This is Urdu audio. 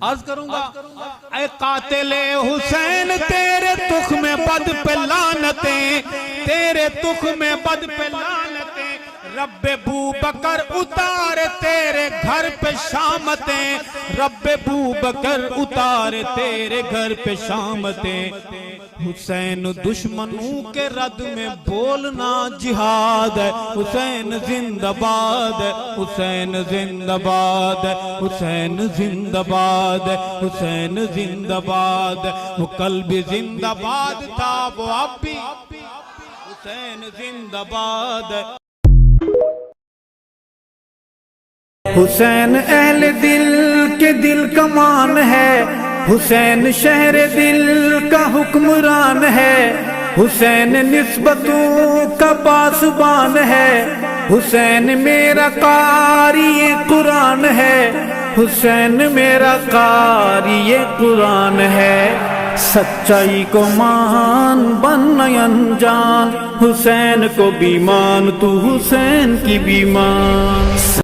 عرض کروں گا اے قاتل حسین تیرے تخم بد پہ لعنتیں، تیرے تخم بد پہ لعنتیں، رب ابو بکر اتارے تیرے گھر پہ شامتیں، رب ابو بکر اتارے تیرے گھر پہ شامتیں۔ حسین دشمنوں کے رد میں بولنا جہاد ہے، حسین زندہ باد ہے، حسین زندہ باد ہے، حسین زندہ باد ہے، حسین زندہ باد ہے۔ وہ کل بھی زندہ باد تھا، وہ اب بھی حسین زندہ باد ہے۔ حسین اہل دل کے دل کا مان ہے، حسین شہر دل کا حکمران ہے، حسین نسبتوں کا پاسبان ہے، حسین میرا قاری قرآن ہے، حسین میرا قاری قرآن ہے۔ سچائی کو مان بن انجان، حسین کو بھی مان تو حسین کی بھی مان۔